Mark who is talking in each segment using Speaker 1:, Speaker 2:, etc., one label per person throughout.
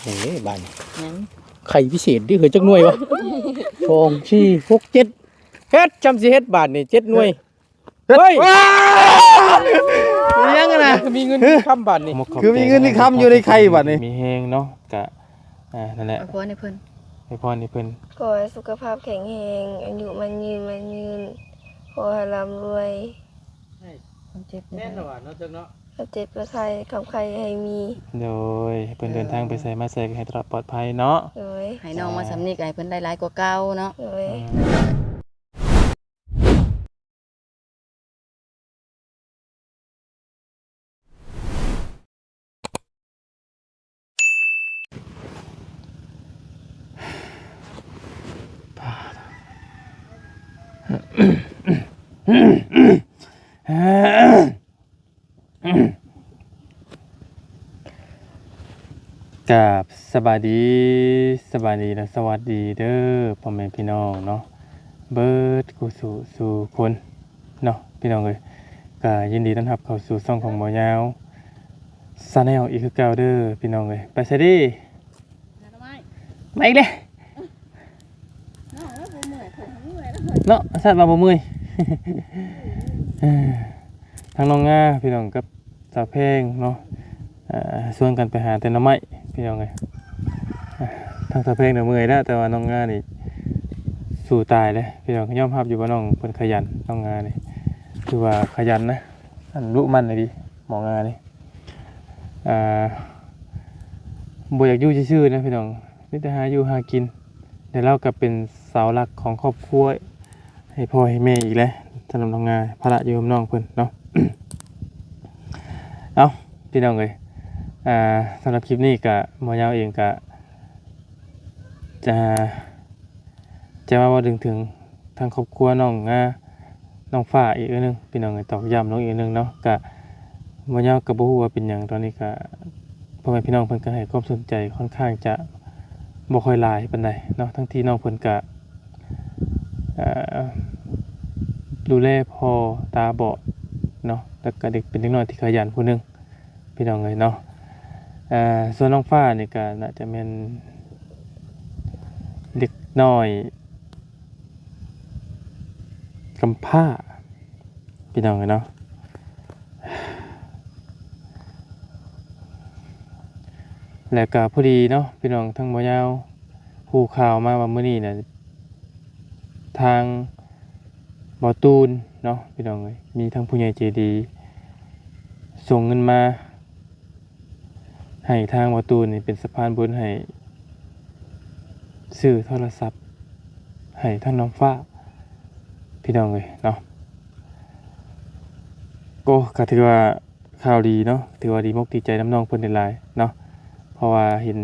Speaker 1: อย่างนี้บ้าน
Speaker 2: ยัง
Speaker 1: ไข่พิเศษดิเฮ้ยจักหน่วยวะ2 4 6 7เฮ็ดจำสิเฮ็ดบาทนี่7หน่วยเฮ้ย
Speaker 3: ยังกันนะ
Speaker 1: คือมีเงินค้ำบาทนี่
Speaker 3: คือมีเงินที่ค้ำอยู่ในไข่บัดนี้
Speaker 4: มีแฮงเนาะกะนั่นแหละ
Speaker 2: เอาพอในเพิ่น
Speaker 4: ให้พรให้เพิ่น
Speaker 5: ขอให้สุขภาพแข็งแรงอายุมันยืนขอให้ร่ำรวย
Speaker 2: ความเจ็บ
Speaker 1: แน่นอนเนาะจังเนาะ
Speaker 5: เจ็บกระไข้คำไข้ให้มี
Speaker 4: โดยให้เพิ่นเดินทางไปไสมาไสก็ให้ตลอดปลอดภัยเนาะ
Speaker 5: โดย
Speaker 2: ให้น้องมาสำนึกให้เพิ่นได้หลายกว่าเก่าเนาะ
Speaker 5: โดย
Speaker 4: กับสบายดีและสวัสดีเด้อพ่อแม่พี่น้องเนาะเบิดกูสู่คนเนาะพี่น้องเอ้ยก็ยินดีต้อนรับเข้าสู่ช่องของหมอยาวซาแนลอีกคือเก่าเด้อพี่น้องเอ้ยไปซะดิมาอีกเลยเนาะสัตว์มาบ่เมื่อย ทางน้องง่าพี่น้องกับสาวเพลงเนาะชวนกันไปหาแต่หน่อไม้พี่น้องเลยทางสาวเพลงเนี่ยเมื่อยแล้วแต่ว่าน้องง่านี่สู้ตายเลยพี่น้องยอมรับอยู่ว่าน้องเพิ่นขยันน้องง่านี่คือว่าขยันนะอันรู้มันเลยดิหมองง่านี่บ่อยากอยู่ซื่อๆนะพี่น้องมีแต่หาอยู่หากินเดี๋ยวเราก็เป็นเสาหลักของครอบครัวให้พ่อให้แม่อีกแล้วสำหรับน้องง่าภาระอยู่กับน้องเพิ่นเนาะ เอาพี่น้องเลยสำหรับคลิปนี้ก็หมอยาวเองก็จะมาว่าถึงทางครอบครัวน้องฝ้าอีกนึงพี่น้องเลยตอกย้ำน้องอีกนึงเนาะก็หมอยาวก็บ่ฮู้ว่าเป็นหยังตอนนี้ก็พ่อแม่พี่น้องเพิ่นก็ให้ความสนใจค่อนข้างจะบ่ค่อยหลายปานใดเนาะทั้งที่น้องเพิ่นก็ดูแลพ่อตาบอดเนาะแล้วก็เด็กเป็นเด็กน้อยที่ขยันผู้หนึงพี่น้องเลยเนาะส่วนน้องฟ้านี่ก็น่าจะเป็นเด็กน้อยกำพร้าพี่น้องเลยเนาะแล้วก็พอดีเนาะพี่น้องทั้งบ่ยาวฮู้ข่าวมาว่ามื้อนี้น่ะทางบ่อตูนเนาะพี่น้องเลยมีทั้งผู้ใหญ่ใจดีส่งเงินมาให้ทางบ่อตูนนี่เป็นสะพานบุญให้ซื้อโทรศัพท์ให้ทั้งน้องฟ้าพี่น้องเลยเนาะก็ถือว่าข่าวดีเนาะถือว่าดีมกดีใจน้ำน้องเพิ่นหลายๆเนาะเพราะว่าเห็น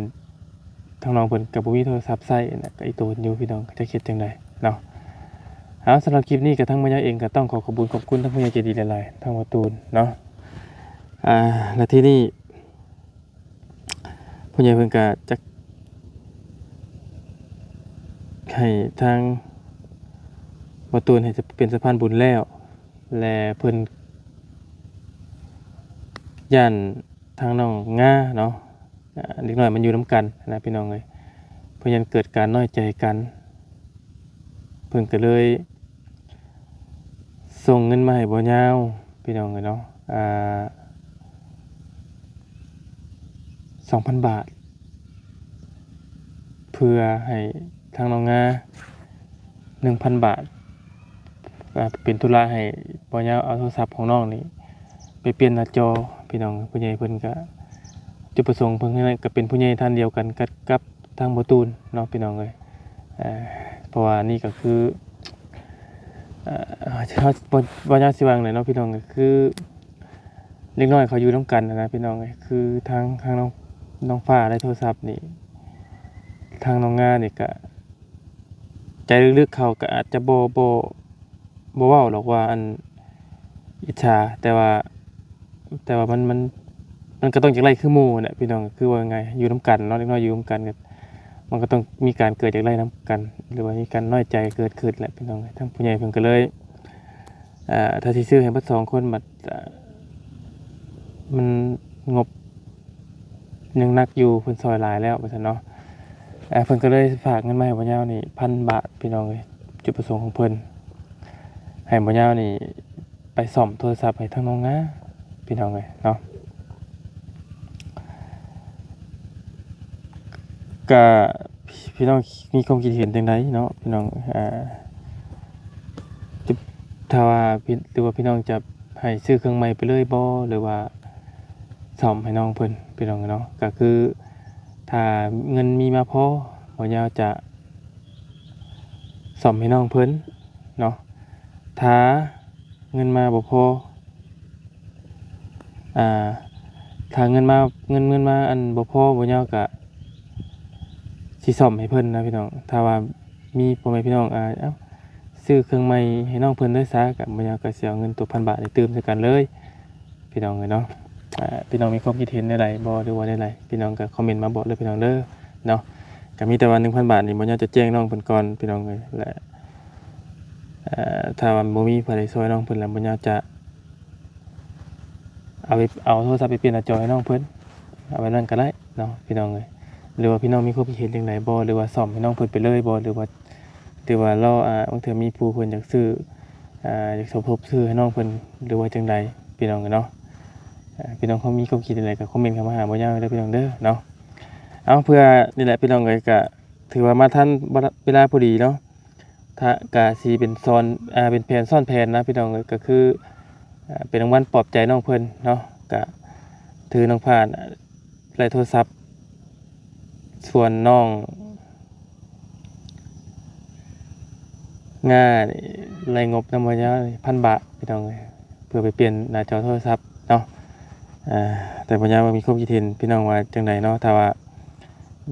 Speaker 4: ทางน้องเพิ่นกับบ่มีโทรศัพท์ใช้น่ะก็อีโตนอยู่พี่น้องจะคิดจังไดเนาะเอาสำหรับคลิปนี้กับทั้งมายาเองก็ต้องขอบคุณทั้งผู้ใหญ่ใจดีหลายๆทั้งวัตูนเนาะและที่นี่ผู้ใหญ่เพิ่นก็จะให้ทางวัตูนให้จะเป็นสะพานบุญแล้วและเพิ่นย่านทางน้องง่าเนาะเด็กน้อยมันอยู่น้ำกันนะพี่น้องเลยเพิ่นยันเกิดการน้อยใจกันเพิ่นก็เลยส่งเงินมาให้บ่ยาวพี่น้องเลยเนาะ2,000 บาทเพื่อให้ทางน้องงา 1,000 บาทเป็นธุระให้บ่ยาวเอาโทรศัพท์ของน้องนี่ไปเปลี่ยนหน้าจอพี่น้องผู้ใหญ่เพิ่นก็จุดประสงค์เพิ่นนั่นก็เป็นผู้ใหญ่ท่านเดียวกันกับทางบ่ตูนเนาะพี่น้องเอ้ยเพราะว่านี่ก็คือบ่ยาวสิว่าจังได๋เนาะพี่น้องก็คือเล็กน้อยเขาอยู่นำกันนะพี่น้องเอ้ยคือทางน้องฟ้าได้โทรศัพท์นี่ทางน้องงานี่ก็ใจลึกๆเขาก็อาจจะบ่เว้าหรอกว่าอันอิจฉาแต่ว่ามันก็ต้องจากไรคือหมู่เนี่ยพี่น้องคือว่าไงอยู่นำกันเนาะเล็กน้อยอยู่นำกันก็มันก็ต้องมีการเกิดจากไรนำกันหรือว่ามีการน้อยใจเกิดขึ้นแหละพี่น้องทั้งผู้ใหญ่เพิ่นก็เลยถ้าสิซื้อให้เบิด2คนบัดมันงบ ยังนักอยู่เพิ่นซอยหลายแล้วว่าซั่นเนาะเพิ่นก็เลยฝากเงินมาให้บ่ยาวนี่1,000 บาทพี่น้องเอ้ยจุดประสงค์ของเพิ่นให้บ่ยาวนี่ไปซ่อมโทรศัพท์ให้ทางน้องนะพี่น้องเอ้ยเนาะก็พี่น้องมีความคิดเห็นจังไดเนาะพี่น้องถ้าว่าหรือว่าพี่น้องจะให้ซื้อเครื่องใหม่ไปเลยบ่หรือว่าซ่อมให้น้องเพิ่นพี่น้องเนาะก็คือถ้าเงินมีมาพอบ่ยาวจะซ่อมให้น้องเพิ่นเนาะถ้าเงินมาบ่พอถ้าเงินมาอันบ่พอบ่ยาวก็สิซ่อมให้เพิ่นนะพี่น้องถ้าว่ามีพ่อแม่พี่น้องซื้อเครื่องใหม่ให้น้องเพิ่นได้ซะก็บ่ยาวก็สิเอาเงินตัว1,000 บาทไปเติมใส่กันเลยพี่น้องเนาะพี่น้องมีความคิดเห็นใดๆบ่หรือว่าใดๆพี่น้องก็คอมเมนต์มาบอกเลยพี่น้องเด้อเนาะก็มีแต่ว่า 1,000 บาทนี่บ่ยาวจะแจ้งน้องเพิ่นก่อนพี่น้องเอ้ยและถ้าว่าบ่มีผู้ใดช่วยน้องเพิ่นแล้วบ่ยาวจะเอาโทรศัพท์ไปเปลี่ยนหน้าจอให้น้องเพิ่นเอาไว้นั่นก็ได้เนาะพี่น้องเอ้ยหรือว่าพี่น้องมีความคิดเห็นจังไดบ่หรือว่าซ่อมให้น้องเพิ่นไปเลยบ่หรือว่ารอบางเทื่อมีผู้เพิ่นอยากซื้ออยากสมทบซื้อให้น้องเพิ่นหรือว่าจังใดพี่น้องเนาะพี่น้องเขามีความคิดอะไรก็คอมเมนต์เข้ามาหาบ่ยาวเด้อพี่น้องเด้อเนาะเอาเพื่อนี่แหละพี่น้องเอ้ยก็ถือว่ามาทันเวลาพอดีเนาะถ้ากะสิเป็นซ้อนเป็นแผนซ้อนแผนนะพี่น้องเอ้ยก็คือเป็นรางวัลปลอบใจน้องเพิ่นเนาะก็ถือน้องผ่านไล่โทรศัพท์ส่วนน้องง่ารายงบนำมาเยอะ1,000 บาทพี่น้องเลยเพื่อไปเปลี่ยนหน้าจอโทรศัพท์เนาะแต่ปัญญาว่ามีความคิดเห็นพี่น้องว่าจังไดเนาะถ้าว่า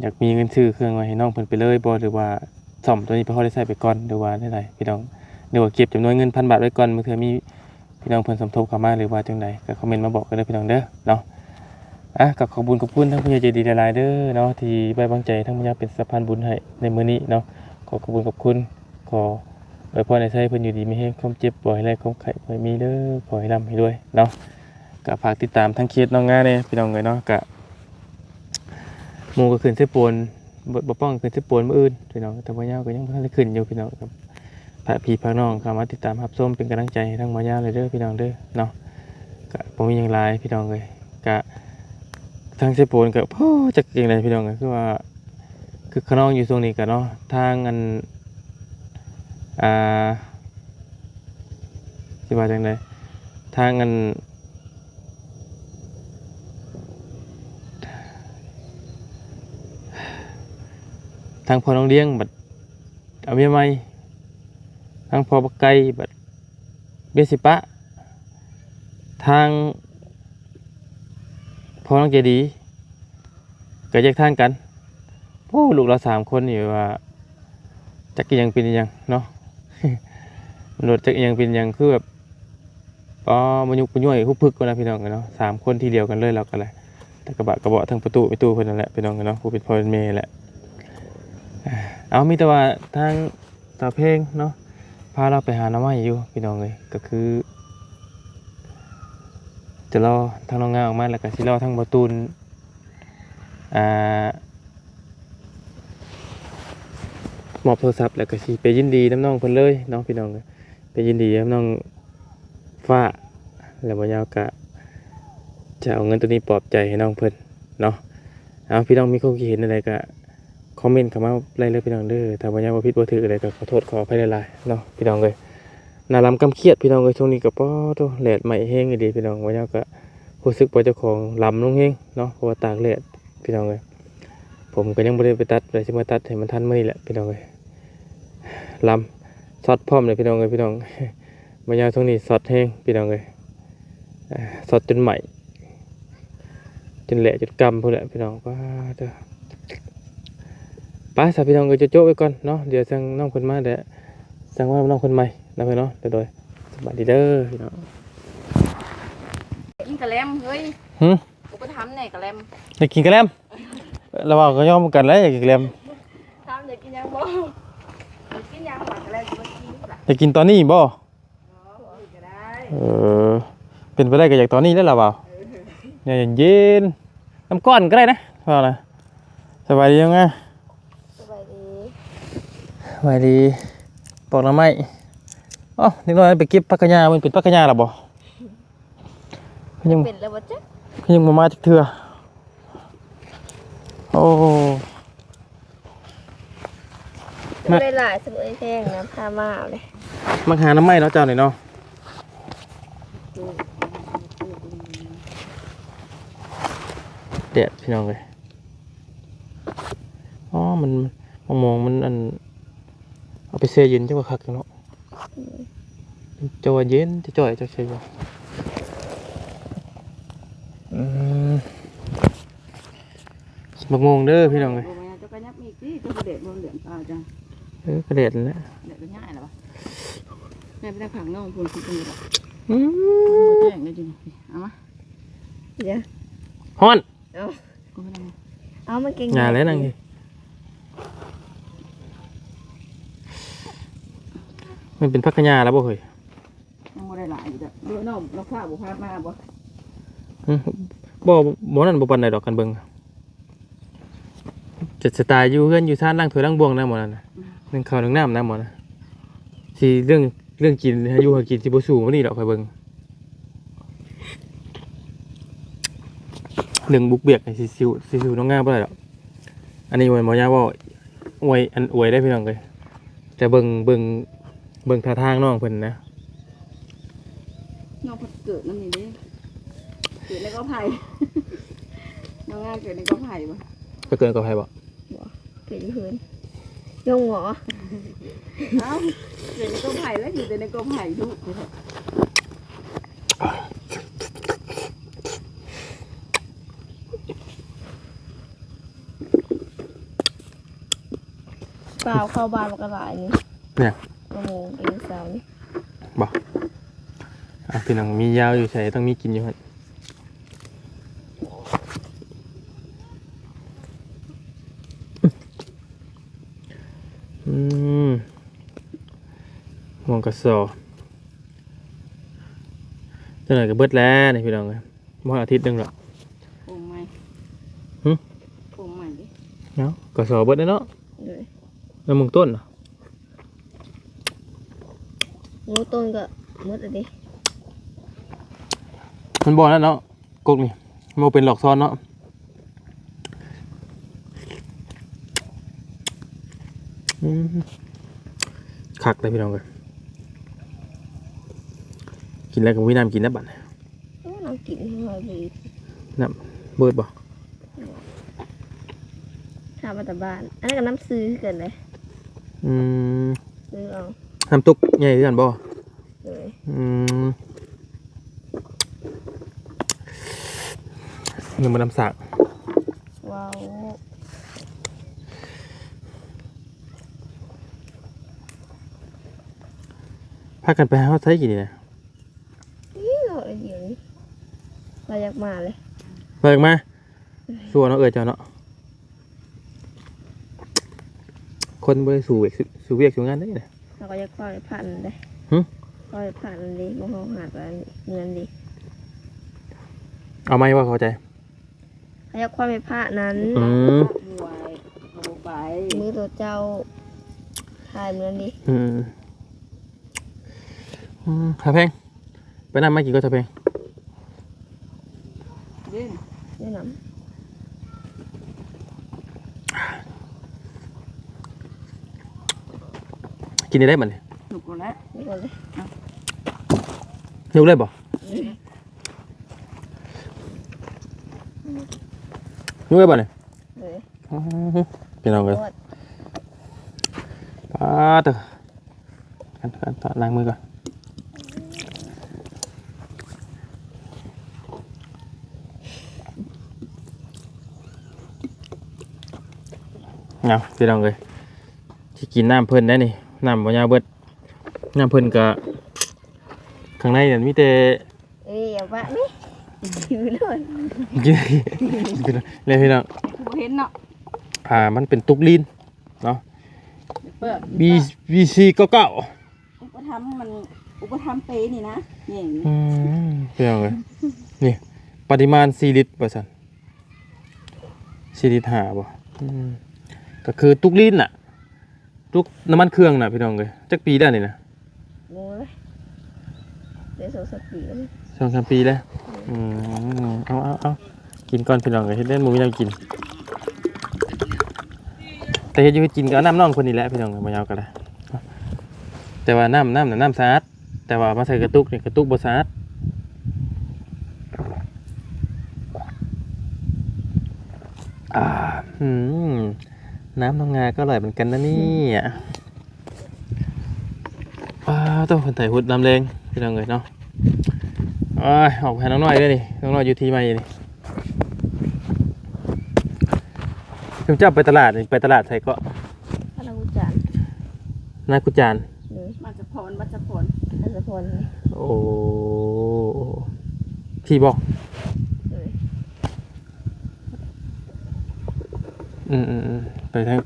Speaker 4: อยากมีเงินซื้อเครื่องไว้ให้น้องเพิ่นไปเลยบ่หรือว่าซ่อมตัวนี้ไปพอได้ใช้ไปก่อนหรือว่าได้ไรพี่น้องหรือว่าเก็บจำนวนเงิน1,000 บาทไว้ก่อนเมื่อเทื่อมีพี่น้องเพิ่นสมทบเข้ามาหรือว่าจังไดก็คอมเมนต์มาบอกกันเด้อพี่น้องเด้อเนาะก็ขอบคุณทั้งผู้ใหญ่ใจดีหลายๆเด้อเนาะที่ไว้วางใจทั้งปัญญาเป็นสะพานบุญให้ในมื้อนี้เนาะขอบคุณขอไว้พรในใจเพิ่นอยู่ดีมีแฮงความเจ็บบ่ให้แลความไข้บ่ให้มีเด้อขอให้ร่ำให้รวยเนาะก็ฝากติดตามทั้งเคสน้องงาเนี่ยพี่น้องเอ้ยเนาะก็หมู่ก็ขึ้นเสปนบ่ป้องขึ้นเสปนมื้ออื่นพี่น้องแต่บ่ยาวก็ยังบ่ทันได้ขึ้นอยู่พี่น้องครับพระพี่พระน้องเข้ามาติดตามรับชมเป็นกำลังใจให้ทั้งบ่ยาวเลยเด้อพี่น้องเด้อเนาะก็บ่มีหยังหลายพี่น้องเอ้ยก็ทางเสปนก็จักจังได๋พี่น้องก็คือว่าคือขน้องอยู่ตรงนี้ก็เนาะทางอันสิว่าจังได๋ทางอันทางพ่อน้องเลี้ยงบัดเอาเมียใหม่ทางพ่อบักไก่บัดเบี้ยสิปะทางพ่อน้องเจดีก็แยกทางกันลูกเรา3 คนนี่ว่าจักยังเป็นยังเนาะ มันรถจักยังเป็นยังคือแบบมันยุกมันย่อยคุกพึกกันนะพี่น้องกันเนาะ3 คนที่เดียวกันเลยเราก็เลยแต่กระบะทั้งประตูเพิ่นนั่นแหละพี่น้องกันเนาะผู้เป็นพ่อเป็นแม่แหละเอามีแต่ว่าทางตาเพลงเนาะพาเราไปหาน้ำไม้อยู่พี่น้องเลยก็คือจะรอทางน้องงาออกมาแล้วก็สิรอทางประตูนมอบโทรศัพท์แล้วก็สิไปยินดีน้ำน้องเพิ่นเลยเนาะพี่น้องไปยินดีน้ำน้องฟ้าแล้วบ่ยาวก็จะเอาเงินตัวนี้ปลอบใจให้น้องเพิ่นเนาะเอาพี่น้องมีความคิดเห็นอะไรก็คอมเมนต์เข้ามาไล่เลยพี่น้องเด้อถ้าบ่ยาวบ่ผิดบ่ถูกอะไรก็ขอโทษขออภัยหลายๆเนาะพี่น้องเอ้ยน่ารำกำเครียดพี่น้องเอ้ยช่วงนี้ก็โตแดดใหม่แห้งดีพี่น้องบ่ยาวก็รู้สึกว่าเจ้าของลำลงแห้งเนาะเพราะว่าตากแดดพี่น้องเอ้ยผมก็ยังบ่ได้ไปตัดเลยสิมาตัดให้มันทันมื้อนี้แหละพี่น้องเอ้ยลำช็อตพร้อมเลยพี่น้องเอ้ยพี่น้องบ่ยาวช่วงนี้ช็อตแห้งพี่น้องเอ้ยช็อตจนใหม่จนแหละจนกำพุ่นแหละพี่น้องเด้อไปสาวพี่น้องก็จะโจ้ไว้ก่อนเนาะเดี๋ยวสั่งน้องคนมาเดี๋ยวสั่งว่าน้องคนใหม่นะเพื่อนเนาะเดี๋ยวโดยสวัสดีเด้อพี่น้อง
Speaker 2: กินกะแลมเฮ้ย กูไปทำเนี่ยกะแลม
Speaker 1: อยากกินกระแลมเราเอาก็ยอมกันแล้วอยากกินกระแลม
Speaker 5: ทำอยากกินยังบ่อยากกินยังหวานอะไรจะมากินล่ะ
Speaker 1: อยากกินตอนนี้บ่
Speaker 5: ก็ได้
Speaker 1: เป็นไปได้ก็อยากตอนนี้แล้วล่ะเปล่าเนี่ยเย็นน้ำก้อนก็ได้นะ
Speaker 4: ว่าอะไรสบายดียังไง
Speaker 5: สบายดี
Speaker 4: สบายดีปอกหน้ำไม้อ๋อนิดหน่อยไปเก็บผักกะหญ้ามันเป็นผักกะหญ้าหรอบ่ยัง
Speaker 5: เป็นแล้วบ่จ๊ะ
Speaker 4: ยังมาจากเถื่อโอ้
Speaker 5: ไม่ได้หลายสมุนแพงนะพามาเอาเลย
Speaker 4: มักหาน้ำไม้เนาะเจ้าหน่อยเนาะเด็ดพี่น้องเลยอ๋อมันมองมันอันเอาไปเสียเย็นจังว่าคักเนาะจะว่าเย็นจะจ่อยจะเสียบ่บักงงเด้อพี่น้องเลย
Speaker 2: จะกระยับอีกที่จะกระเด็ดบนเหลืองตาจ้ะ
Speaker 4: กระเด็ดแล้ว
Speaker 2: เด็ดง่ายหรอปะแม่ไปได้ผังน้องพูนคิดกันอยู่หรอ
Speaker 4: อืม
Speaker 2: แจ้งเลยจริงเอามา
Speaker 5: เดี๋ยว
Speaker 4: ฮ้อน
Speaker 5: เอา
Speaker 2: กูไม่ได้
Speaker 5: เอามันเก่ง
Speaker 4: งานแล้วนั่งดิมันเป็นพักกะยาแล้วบ่เฮ้ย
Speaker 2: ยังไม่ได้หลายอยู่จ้ะดูน้องเราข้าวบุพามาบ่
Speaker 4: อืมบ่นั่นบ่ปานใดดอกกันเบิ่งจะสไตล์อยู่เฮือนอยู่ซ่านล้างถ้วยล้างบ่วงนะหมอนั่นน่ะนึ่งข้าวนึ่งน้ำนะหมอน่ะสิเรื่องกินอยู่หากินสิบ่สู้มื้อนี้ดอกค่อยเบิ่งเรื่องบุกเบียกนี่สิสู้น้องงามบ่ได้ดอกอันนี้มันบ่ยากว่าอวยได้พี่น้องเอ้ยแต่เบิ่งท่าทางน้องเพิ่นนะ
Speaker 2: น้องเกิดนั่นนี่ดิเกิดในกอไผ่น้องงานเกิดในกอไผ่บ่
Speaker 4: ไปเกินกับไผบ่
Speaker 5: เกิดอยู่เฮือนยงหมอ
Speaker 2: เอ้าเกิดในกอไผ่แล้วอยู่แต่ในกอไผ่ดู
Speaker 5: เปล่าเข้าบ้านมันก็หลายนี่
Speaker 4: เนี่ย
Speaker 5: มะม่วงเป็นเสานี่
Speaker 4: บ่อ่ะพี่น้องมียาวอยู่ใส่ต้องมีกินอยู่หั่นมองกระสอเท่าไหร่ก็เบิดแล้วนี่พี่น้องเอ้ยบ่อาทิตย์หนึงหรอก
Speaker 2: โป่งใหม่
Speaker 4: หึ
Speaker 2: โป่งใหม่ดิ
Speaker 4: เนาะกระสอเบิดแล้วเนาะ
Speaker 5: เลย
Speaker 4: แล้วมึงต้นน่ะ
Speaker 5: งูต้นก็มืดอะดิ
Speaker 4: มันบ่แล้วเนาะกกนี่มันบ่เป็นหลอกซ้อนเนาะคักเลยพี่น้องเอ้ยกินแล้วก็มีน้ำกินนะบัด
Speaker 5: โอ้น้ำกินให้มาดี
Speaker 4: น้ำเบิดบ่
Speaker 5: ทำมาแต่บ้านอันนั้นก็น้ำซื้อเกินเลย
Speaker 4: อืม
Speaker 5: ซื้อเอา
Speaker 4: น้ำตุกใหญ่คือกันบ่
Speaker 5: เลย
Speaker 4: อืมเงินมาน้ำสาก
Speaker 5: ว้าว
Speaker 4: พากันไปหาเขาใช้กี่นี่นะ
Speaker 5: นี่เราไอ้เดี๋ยวนี้เราอยากมาเลย
Speaker 4: เบิกมาชัวเนาะเจ้าเนาะคนบ่ได้สู่เวียกสู่งานได้นะ
Speaker 5: เราก็อยากคอยผ่านเลย
Speaker 4: หึ
Speaker 5: คอยผ่านอันนี้มองหาดอันเงินดิ
Speaker 4: เอาไหมว่าเข้าใจ
Speaker 5: เขาอยากคอยไปผ่านนั้น
Speaker 4: อืม
Speaker 2: หวยเอาไป
Speaker 5: มือตัวเจ้าถ่ายเงินดิ
Speaker 4: อืมถ้าแพงไปนั่งมากี่ก็ถ้าแพง
Speaker 2: เด่น
Speaker 5: แนะน
Speaker 4: กินได้บัดนี้
Speaker 2: ถูกแล้ว
Speaker 5: ำนี่ก่อนเลย
Speaker 4: ยกเลยบ่ยกเลยบ่เนี่ย
Speaker 5: เลย
Speaker 4: พี่น้องเลย
Speaker 5: โคตร
Speaker 4: ป้าเถอะกันต่อล้างมือก่อนเอาพี่น้องเลยที่กินน้ำเพิ่นได้นี่น้ำบ่ยาวเบิดน้ำเพิ่นก็ข้างในเนี่ยมีแต่
Speaker 5: เอ้ยอย่าบ้านี่อยู่เลย
Speaker 4: กินเลยพี่น้อง
Speaker 2: คือเห็นเนาะ
Speaker 4: มันเป็นตุกลีนเนาะ
Speaker 2: เปิด
Speaker 4: BC เก้า
Speaker 2: อุปธรรมมันอุปธรรมเปนี่นะอย่างนี้
Speaker 4: พี่น้องเลยนี่ปริมาณ4 ลิตรว่าซั่น สิริหาบ่ก็คือตุกลิ้นน่ะตุกน้ำมันเครื่องน่ะพี่น้องเอ้ยจักปีได้นี่นะ
Speaker 2: โอ้ยเดี๋ยว2-3 ปีแล้ว
Speaker 4: 2-3 ปีแล้วเอากินก่อนพี่น้องเอ้ยเฮ็ดเล่นหมูมีน้ำกินแต่เฮ็ดอยู่เฮ็ดกินก็เอาน้ำน้องคนนี้แหละพี่น้องเอ้ยบ่ยาวก็ได้แต่ว่าน้ำสะอาดแต่ว่ามาใส่กระตุกนี่กระตุกบ่สะอาดน้ำน้องงาก็อร่อยเหมือนกันนะนี่ต้องคนไทยหุดน้ำแรงพี่น้องเอ้ยเนาะออกไปหาน้องน้อยด้วยนี่น้องน้อยอยู่ที่ใหม่นี่คุณเจ้าไปตลาดนี่ไปตลาดใส่ก็
Speaker 2: พระกุจาน
Speaker 4: นากุจาน
Speaker 2: มาจะพรวัชพรอัศพร
Speaker 4: โอ้พี่บอกไปทาง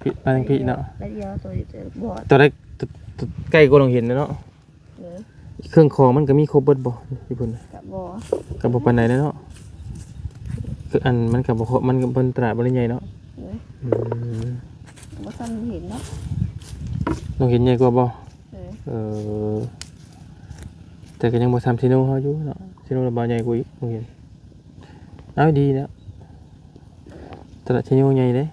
Speaker 4: พี่เนาะ
Speaker 2: แล้วเดียวตัวบอด
Speaker 4: ตัวแรกใกล้ก็ลองเห็นนะเนาะเครื่องคองมันก็มีครบเบิดบ่ญี่ปุ่น
Speaker 2: กับบอ
Speaker 4: ปานใดเนาะคืออันมันกับบ่มันก็เป็นตลาดบ่ได้ใหญ่เนาะ
Speaker 2: บ่ซ้ำเห็นเนาะ
Speaker 4: ลองเห็นใหญ่กว่าบ่แต่ก็ยังบ่ซ้ำซิโนเฮาอยู่เนาะซิโนบ่ใหญ่กว่าอีกบ่เห็นเอาดีแล้วตลาดซิโนใหญ่เด้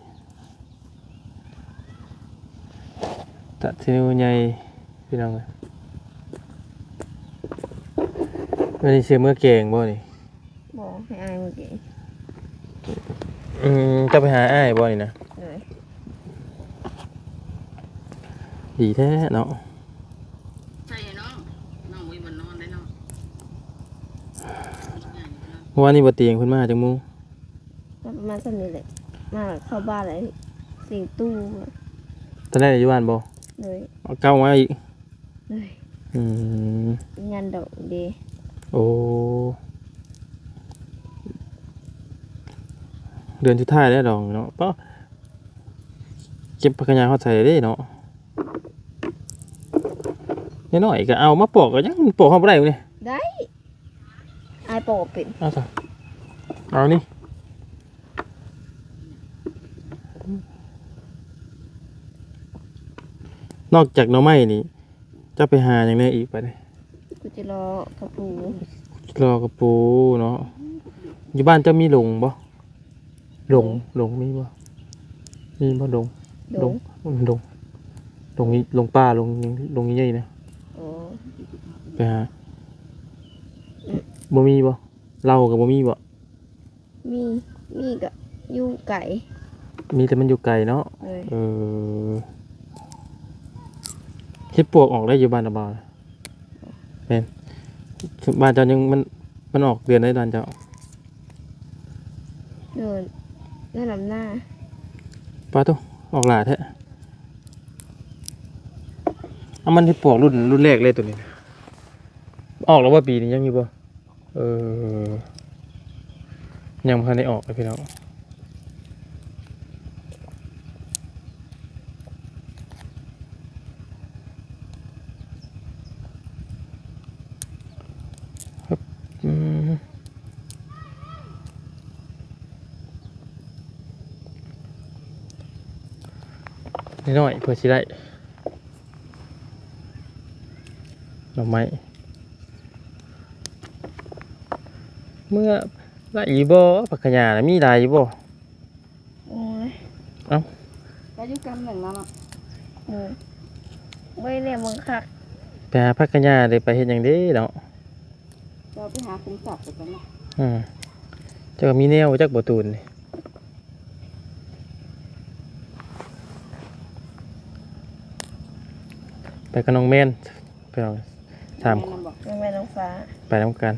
Speaker 4: ตลาดซิโนใหญ่พี่น้องเอ้ยวันนี้เสียเมื่อเก่งบ่นี่
Speaker 2: บ่ให้อายเมื่อกี้
Speaker 4: จะไปหาอ้ายบ่นี่นะดีแท้เนาะ
Speaker 2: ใช่เนาะน้องบ่บ่นอนได้เนาะ
Speaker 4: เมื่อวานนี้บ่เตียงเพิ่นมาจังมุง
Speaker 2: ประมาณ3นี้แหละมาเข้าบ้านเลยสิงตู้
Speaker 4: ตอนแรกอยู่บ้านบ่
Speaker 2: เลย
Speaker 4: เอาเก้ามาอีก
Speaker 2: เลยงานดอกเด
Speaker 4: โอ้เดือนสุดท้ายแล้วดอกเนาะป้อเก็บผักกาดเขาใส่ได้เนาะน้อยๆก็เอามาปอกก็ยังปอกเขาบ่ได้อยู่นี่
Speaker 2: ได้อายปอกเป็น
Speaker 4: เอาซะเอานี่นอกจากหน่อไม้นี่จะไปหาอย่างไรอีกไปเลย
Speaker 2: กูจะรอกระปู
Speaker 4: รอกระปูเนาะอยู่บ้านจะมีหลงบ่หลงมีบ่หลงหลงนี้หลงป้าหลงใหญ่ๆนะ
Speaker 2: โอ้
Speaker 4: ไปหาบ่มีบ่เรากับบ่มีบ่
Speaker 2: มีกะอยู่ไก่
Speaker 4: มีแต่มันอยู่ไกลเนาะ
Speaker 2: เลย
Speaker 4: เฮ็ดปวกออกได้อยู่บ้านบ่าวแม่นบ้านเจ้ายังมันออกเดือนได้บ้านเจ้า
Speaker 2: เดินหน้าลำหน้า
Speaker 4: ป้าตุ๊ออกหลาแท้เอามันเฮ็ดปวกรุ่นแรกเลยตัวนี้ออกแล้วว่าปีนี้ยังอยู่บ่ยังบ่ทันได้ออกเลยพี่น้องน้อยเพื่อสิได้ดอกไม้เมื่อละอีบ่ผักขยามีหลายอยู่บ่
Speaker 2: โอ้ย
Speaker 4: เอ้า
Speaker 2: ก็อยู่กำหนึ่งแล้วเนาะไม่เนี่ยมึงคัก
Speaker 4: ไปหาผักขยาได้ไปเฮ็ดหยังเด้เนาะ
Speaker 2: เราไปหาคุ้มจับไปกันเนาะ
Speaker 4: เจ้าก็มีแนวจักบ่ตูนนี่ไปกับน้องแม่นไปเอา3
Speaker 2: น้องแม่น้องฟ้า
Speaker 4: ไปนำกัน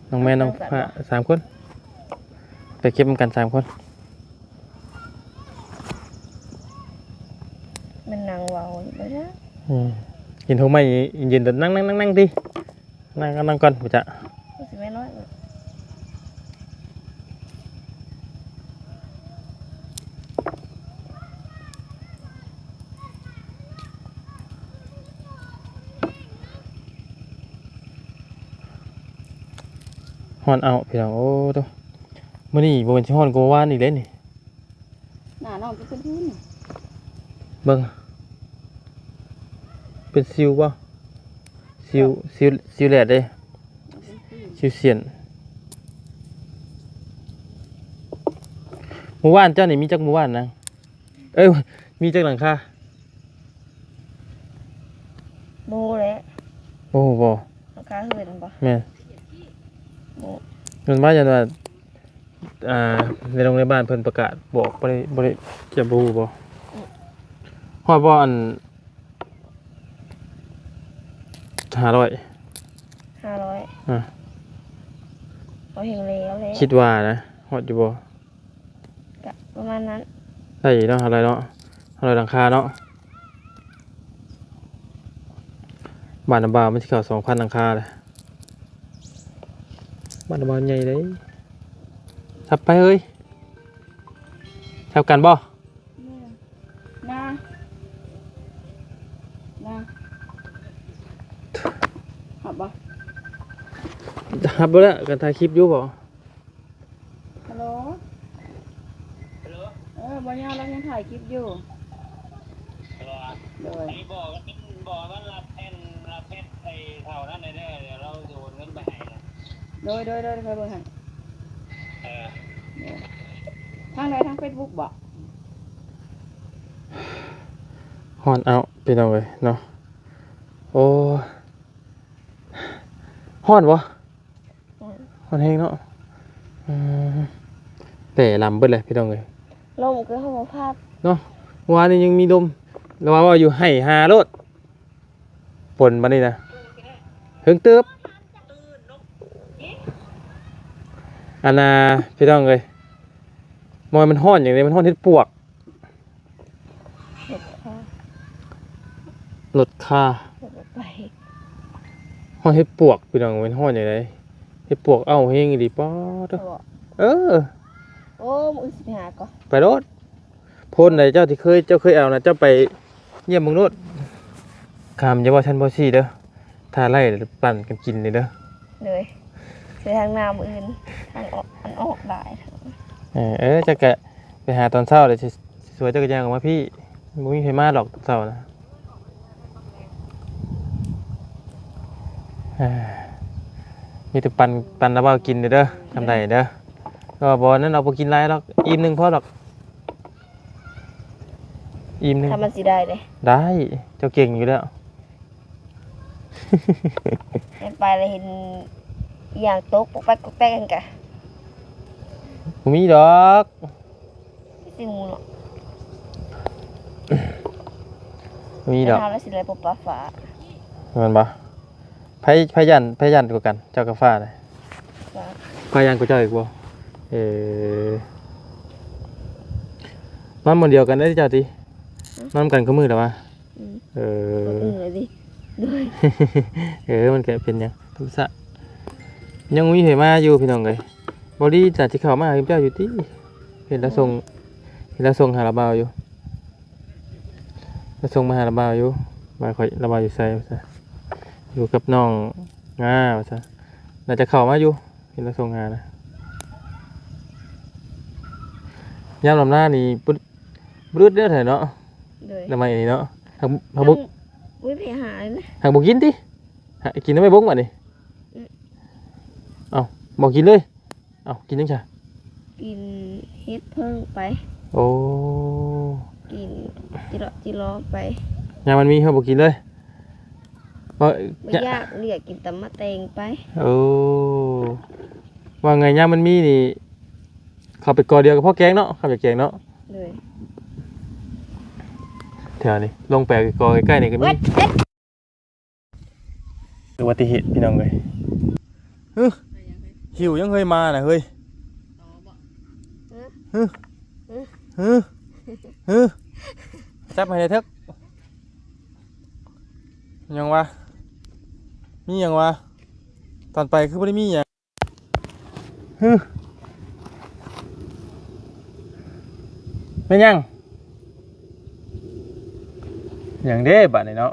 Speaker 4: น้องแม่น้องฟ้า3 คนไปเก็บนำกัน3 คน
Speaker 2: มันนางวาวอยู่ไปนะ
Speaker 4: กินทุ่งไม้ยืนนั่งดินั่งก่อนบ่จ๊ะ
Speaker 2: สิไม่น้อย
Speaker 4: ฮ้อนเอาพี่น้องโอ้ตัวมื้อนี้บ่เป็นสิฮ้อนกว่าเมื่อวานอีกเด้นี่
Speaker 2: องก็เป็นพื้น
Speaker 4: เบิ่งเป็นซิวบ่ซิวแหลดเด้ซิวเสียนหมู่บ้านเจ้านี่มีจักหมู่บ้านนะเอ้ยมีจักหลังคา
Speaker 5: บูเลย
Speaker 4: โอ้โหบ่
Speaker 5: ราคาเหื่อนบ่
Speaker 4: แม่นมันว่าจังว่าในโรงเรียนบ้านเพิ่นประกาศบอกบ่ได้จะบ่ฮู้บ่ฮอดบ่อัน500
Speaker 5: 500
Speaker 4: อ่า
Speaker 5: เอาเฮงแล้วเลย
Speaker 4: คิดว่านะฮอดอยู่บ่
Speaker 5: กะประมาณนั้น
Speaker 4: ได้อยู่เนาะอะไรเนาะอะไรหลังคาเนาะบ้านน้ำบาวมันสิเข้า2,000หลังคาเลยบ้านน้ำบาวใหญ่เลยทับไปเฮ้ยทับกันบ่
Speaker 2: นาหับบ่
Speaker 4: ทับบ่แล้วกันถ่ายคลิปอยู่บ่
Speaker 2: ฮัลโหลบอลยาวเรายังถ่ายคลิปอยู่โดย
Speaker 6: บอกว่ารับแทนไอ้เท่านั้นได้เดี๋ยวเราจะโอนเงินไปให้นะ
Speaker 2: โดยเคยเบิ่งให้ทางใดทางเฟซบุ๊กบ่
Speaker 4: ฮอนเอาไปเอาไว้เนาะโอ้ฮ้อนบ่ฮ้อนแฮงเนาะแต่ลำเบิดเลยพี่น้องเอ้ย
Speaker 5: ลมคือห้องภาพ
Speaker 4: เนาะวานนี้ยังมีลมแล้วว่าอยู่ให้หาโลดฝนมานี่นะเฮิงเติบอันน่ะพี่น้องเอ้ยมอยมันฮ้อนอย่างนี้มันฮ้อนที่ปวก
Speaker 5: เด็กค่ะ
Speaker 4: ลดค่า
Speaker 5: เด็กไป
Speaker 4: ฮ้อนที่ปวกพี่น้องมันฮ้อนอย่างไรที่ปวกเอ้าเฮงอีหลีป๊อด
Speaker 5: บอก
Speaker 4: เออ
Speaker 5: โอ้มือสิหาก็
Speaker 4: ไปรถพ่นไหนเจ้าที่เจ้าเคยเอานะเจ้าไปเยี่ยมมึงโนดคำอย่าว่าฉันบ่ซี่เด้อถ้าไล่ปั่นกันกินเลยเด้อ
Speaker 5: เลยเสียทางน้ำอื่นทางออกมันออกได้
Speaker 4: จะแกะไปหาตอนเช้าเลยสวยจักรยานออกมาพี่มึงมีใครมาหรอกตอนเช้านะมีแต่ปั่นแล้วเอากินเด้อทำได้เด้อก็บอลนั้นเอาไปกินไรหรอกอิ่มหนึ่งพอหรอกอิ่มหนึ่ง
Speaker 5: ถ้ามันสิได้เลย
Speaker 4: ได้เจ้าเก่งอยู่แล้ว
Speaker 5: ให้ไปเลยเห็นอย่างตกปกแป๊กปกแป๊กกันกะ
Speaker 4: ผมมีดอก
Speaker 5: สิงูเนาะ
Speaker 4: มีดอก
Speaker 5: ทำแล้วสิเลยปกปลาฝา
Speaker 4: มันปะพยันกว่ากันเจ้ากาฟ้าเลยพยันกว่าเจ้าอีกบ่มันหมดเดียวกันได้เจ้าทีมันกันก็มือหรอวะ
Speaker 5: เลยดิ
Speaker 4: มันเกิดเป็นยังทุกสะยังมีเหตุมาอยู่พี่น้องเลยบอดี้จัดที่เขามาหาเจ้าอยู่ที่เห็นแล้วส่งหาระบาวอยู่แล้วส่งมาหาระบาวอยู่มาคอยระบาวอยู่ใส่อยู่กับน้องงาซะน่าจะเข้ามาอยู่เห็นแล้วส่งหานะยามลำหน้านี่บึ้ดเด้อเถอะเนาะ
Speaker 5: เลย
Speaker 4: ทำไมนี่เนาะหักบุก
Speaker 5: อุ้ยไปหาเลยนะ
Speaker 4: หักบุกกินดิกินทำไมบุกมาดิเอาบอกกินเลยเอากินยังไง
Speaker 5: กินเฮ็ดเพิ่งไป
Speaker 4: โอ้
Speaker 5: กินจิรอไป
Speaker 4: ยามันมีเขาบอกกินเลยว่า
Speaker 5: ไม่ยากเรียกกินตำมะเตงไป
Speaker 4: โอ้ว่าไงยามันมีนี่เขาไปกอเดียวกับพ่อแกงเนาะเขาไปแกงเนาะ
Speaker 5: เลย
Speaker 4: แถวนี้ลงแปลกกอใกล้ๆนี่ก็มีอุบัติเหตุพี่น้องเลยหิวยังเคยมาน่ะเฮ้ยจับให้ได้เถอะยังวะมียังวะตอนไปคือไม่ได้มีอย่างไม่ยังอย่างเด้บัดนี้เนาะ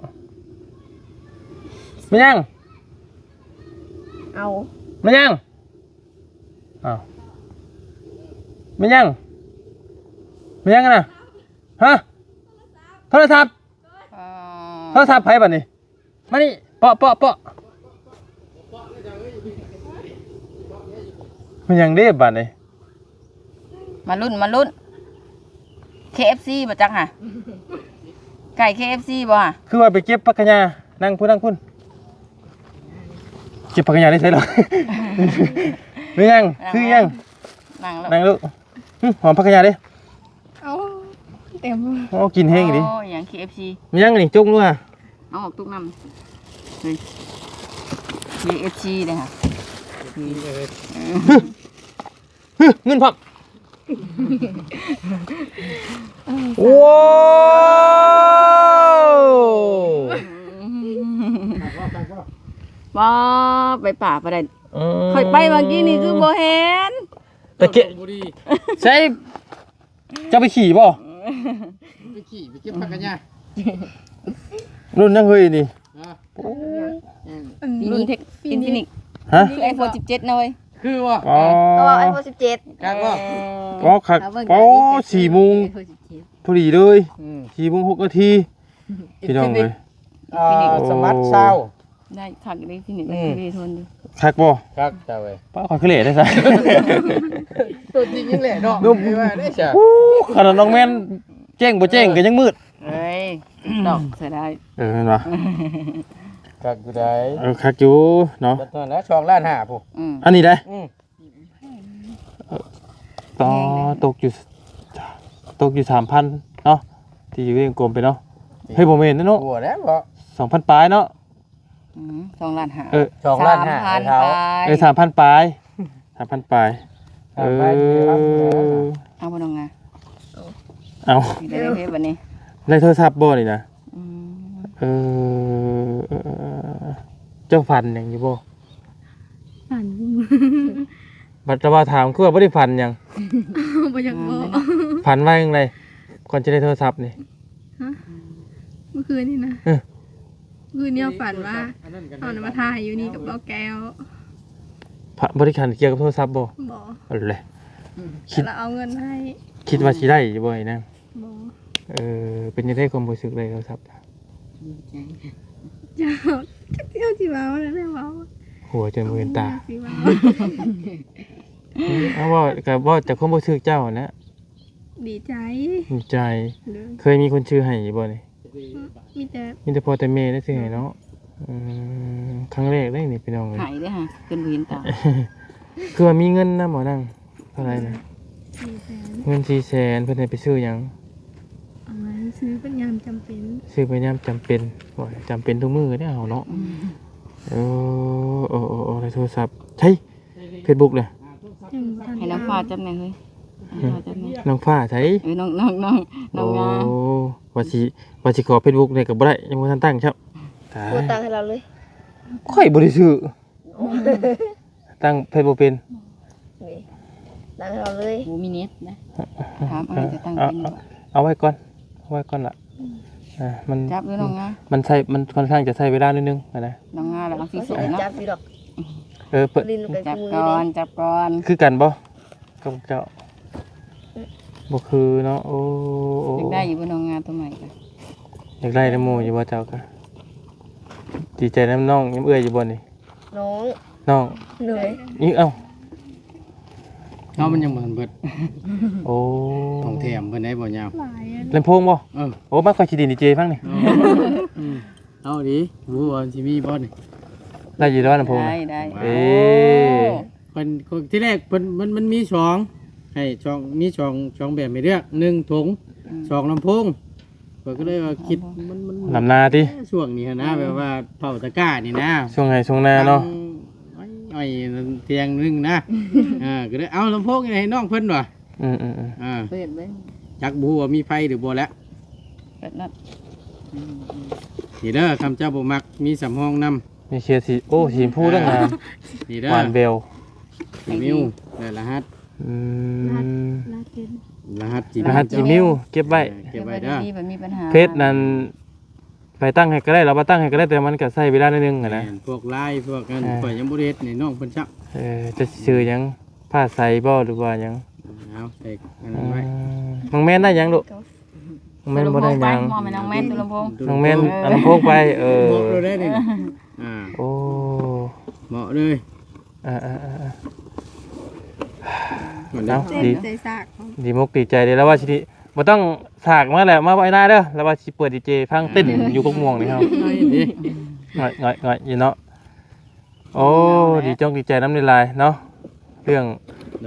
Speaker 4: ไม่ยัง
Speaker 5: เอา
Speaker 4: ไม่ยังอ้าวไม่ยังกันนะ ฮะโทรศัพท์โทรศัพท์ไผบัดนี้มานี่เปาะมันยังเด้บัดนี้
Speaker 2: มาลุ้น KFC บ่จักหะไก่ KFC บ่ฮะ
Speaker 4: คือว่าไปเก็บผักกะหญ้านั่งพุ่นเก็บผักกะหญ้าได้ใช่หรอ หรือยังคือยัง
Speaker 2: นั่งแล้ว
Speaker 4: นั่งลูกหอมผักกะหญ้าดิ
Speaker 5: เอาเต็ม
Speaker 4: โอ้กินแห้งดิ
Speaker 2: โอ้อย่าง KFC
Speaker 4: มียังนี่จุกด้วย
Speaker 2: เอาออกทุกน้ำเฮ้ย KFC เลยค่ะ
Speaker 4: เงินพับว้าว
Speaker 2: ว้าไปป่าไปได้ค่อยไปเมื่อกี้นี่คือบ่เห็น
Speaker 4: แต่เกะใช่จะไปขี่ป่ะ
Speaker 3: ไปเก็บผักกันย่า
Speaker 4: รุ่นยังเฮ้ยนี่
Speaker 2: รุ่นเทคอินฟินิก
Speaker 4: ฮะ
Speaker 2: คือ iPhone 17นะเว้ย
Speaker 3: คือว่า
Speaker 4: อ๋อ
Speaker 5: ก็ไอโฟน17
Speaker 3: การว่า
Speaker 4: อ๋อขัดอ๋อ4 โมงพอดีเลย4 โมง 6 นาทีพี่น้องเลย
Speaker 1: สมาร์ทซาว
Speaker 2: ได้คักได้ฟินิกได้เวทนดิ
Speaker 4: คักบ่
Speaker 1: ครับเจ้าเว้ย
Speaker 4: ป้าขอขึ้นเลทได้ซะ
Speaker 3: ตัวจริงยังแหละเนาะไม่ว่าได้จ้ะ
Speaker 4: ขนาดน้องแม่นแจ้งบ่แจ้งก็ยังมืด
Speaker 2: เฮ้ยดอกเสียดาย
Speaker 4: เห็นป่ะ
Speaker 1: ครับกูได้
Speaker 4: คักอยู่เนาะ
Speaker 1: ตอนนั้นช่องล้านห้าผู้
Speaker 4: อันนี้ได้
Speaker 1: อืม
Speaker 4: ต่อตกอยู่ 3,000 เนาะที่อยู่เองกลมไปเนาะเฮ้ยบ่แม่นนะเนาะ
Speaker 1: หัวแล้วบ่
Speaker 4: 2,000 ปลายเนาะ
Speaker 2: 2 ล้านหา
Speaker 1: ช่องล้านห้า
Speaker 2: 3,000
Speaker 1: เท้า
Speaker 4: 3,000 ปลาย 3,000 ปลาย
Speaker 1: 3,000ปลายครับ
Speaker 2: เอาบ่น้องงา
Speaker 4: เอา
Speaker 2: ได้เฮ็ดบัดนี้
Speaker 4: ได้โทรศัพท์บ่นี่นะเจ้าฟันหยังอยู่บ่
Speaker 5: ฝัน
Speaker 4: บัดว่าถามคือว่าบ่ได้ฟันหยัง
Speaker 5: บ่อยากบอก
Speaker 4: ฟันว่าจังไดก่อนจะได้โทรศัพท์นี่
Speaker 5: เมื่อคืนนี่นะเมื่อคืนเนี่ยฝันว่าเอามาถ่ายอยู่นี่กับเบาแก้ว
Speaker 4: บริการเกี่ยวกับโทรศัพท์บ่
Speaker 5: บอก
Speaker 4: เอาเลย
Speaker 5: แล้วเอาเงินให้
Speaker 4: คิดว่าสิได้อยู่บ่ไอ้นาง
Speaker 5: บอก
Speaker 4: เป็นจังได๋ความรู้สึกเลยโทรศัพท์
Speaker 5: เจ้าเจ้าจีบ้าแล้วได้บ้า
Speaker 4: หัวจนมือตา
Speaker 5: จีบ้า
Speaker 4: เอาว่าก็บ่แต่ความรู้สึกเจ้านะ
Speaker 5: ดีใจ
Speaker 4: ดีใจ
Speaker 5: เลย
Speaker 4: เคยมีคนชื่อให้อยู่บ่นี่
Speaker 5: มีแต่
Speaker 4: มีแต่พ่อแต่แม่ได้ชื่อให้เนาะครั้งแรกได้นี่พี่น้องเลย
Speaker 2: หายเด้อฮะเพิ่นบ่เห็นตา
Speaker 4: คือว่ามีเงินนะหมอนั่งเท่าไหร่นะ
Speaker 5: 400,000
Speaker 4: เงิน400,000เพิ่นให้ไปซื้อหยัง
Speaker 5: เอาไว้ซื้อเป็นยามจำเป็น
Speaker 4: ซื้อไปยามจำเป็นบ่จำเป็นทุกมื้อได้เอาเนาะโอ้ในโทรศัพท์ใช่ Facebook เลย
Speaker 5: ยังบ่ทัน
Speaker 2: ให้น้องฟ้าจำแน่เฮ้ยฟ้าจำแน่
Speaker 4: น้องฟ้าใช่
Speaker 2: น้องงา
Speaker 4: โอ้ว่าสิขอ Facebook ได้ก็บ่ได้ยังบ่ทันตั้งครับตาย
Speaker 5: โอนตังค์ให้เราเลย
Speaker 4: ค่อยบ่ได้ซื้อตั้ง Facebook เป็น
Speaker 5: นี่ตังค์ให้เราเลย
Speaker 2: บ่มีเน็ตนะถามอะไรจะตั้งเป็นบ่
Speaker 4: เอาไว้ก่อนล่ะมัน
Speaker 2: จับด้วยน้องงา
Speaker 4: มันค่อนข้างจะใช้เวลานิดนึงนะ
Speaker 2: น้องงาแล้วเอาสิส
Speaker 5: บ่
Speaker 2: วย
Speaker 5: ได้
Speaker 2: เนาะ
Speaker 5: จับอยู่ดอก
Speaker 4: เปิด
Speaker 5: ลิ้นลงไป
Speaker 2: จับ
Speaker 5: มือ
Speaker 2: ก่อ
Speaker 5: เลย
Speaker 2: นจับก่อน
Speaker 4: คือกันบ่กับเจ้าบ่คือเนาะโอ้
Speaker 2: อยากได้อยู่บ่น้องงาตัวใหม่ก็
Speaker 4: อยากได้น้ำหมูอยู่บ่เจ้าก็ดีใจน้ำน้องยิ้มเอื้อยอยู่บ่นี่
Speaker 5: น้อง
Speaker 4: น้อง
Speaker 5: เหนื่อย
Speaker 4: นี่เอ้า
Speaker 3: เนาะมันยังบ่ทันเบิด
Speaker 4: โอ้
Speaker 3: ของแถมเพิ่นได้บ่ยาว
Speaker 5: หลายอัน
Speaker 4: ลำโพงบ่โอ้มาค่อยสิดีเจฟังนี่
Speaker 3: เอาดิรู้ว่าสิมีบ่นี่
Speaker 4: ได้อยู่แล้วลำโพง
Speaker 2: ได้
Speaker 4: เอ๊ะ
Speaker 3: เพิ่นที่แรกเพิ่นมันมี2ให้มี2แบบให้เลือก1ถุง2ลำโพงเพิ่นก็เลยว่าคิดมัน
Speaker 4: ลำนาติ
Speaker 3: ช่วงนี้หั้นนะแบบว่าเผาตะกร้านี่นะ
Speaker 4: ช่วงไหนช่วงหน้าเนาะ
Speaker 3: อ้อยเตียงนึงนะก็เลยเอาลำโพงนี่ให้น้องเพิ่นว่ะ
Speaker 4: อืม
Speaker 2: เปิดเบิ่ง
Speaker 3: จักบ่ว่ามีไฟหรือบ่แล้ว
Speaker 2: เปิดนัด
Speaker 3: นี่เด้อคำเจ้าบ่มักมีสำห้องนำ
Speaker 4: มีเชียร์สีโอ้สีชมพูเรื่องงาม
Speaker 3: นี่เด้อ
Speaker 4: หวานเบล
Speaker 3: มิวและรหัส
Speaker 4: อืม
Speaker 5: ลาเต็น
Speaker 3: รหัสจี
Speaker 4: รหัสจีมิวเก็บไว้
Speaker 3: เก็บไว้เด้อ
Speaker 2: ดีมันมีปัญหา
Speaker 4: เพจนั้นไปตั้งให้ก็ได้เราบ่ตั้งให้ก็ได้แต่มันก็ใช้เวลานิดนึงอะนะ
Speaker 3: พวกลายพวกกันข่อยยังบ่ได้เฮ็ดนี่น้องเพิ่นซัก
Speaker 4: จะชื่อหยังผ้าใสบ่หรือว่าหยัง
Speaker 3: เอาใส่อันนั้นไว้
Speaker 4: น้องแม่นได้หยังลูก แม่นบ่ได้หยัง
Speaker 2: มองไปน้องแม่นตุลำพง
Speaker 4: น้องแม่นอันพกไป
Speaker 3: เหมาะเลยได้นี่า
Speaker 4: โอ้
Speaker 3: เหมาะเลย
Speaker 4: อ่า
Speaker 3: เหมือนเดิม
Speaker 5: เส้น
Speaker 4: ดี
Speaker 5: ใจซากของ
Speaker 4: ดีมกดีใจเลยแล้วว่าสิบ่ต้องสากมาแล้วมาไว้หน้าเด้อแล้วว่าสิเปิดดีเจพังเต้นอยู่กกม่วงนี่ครับ
Speaker 3: ดี
Speaker 4: ง่อยอยู่เนาะโอ้ดีจ้องดีใจน้ำในลายเนาะเรื่อง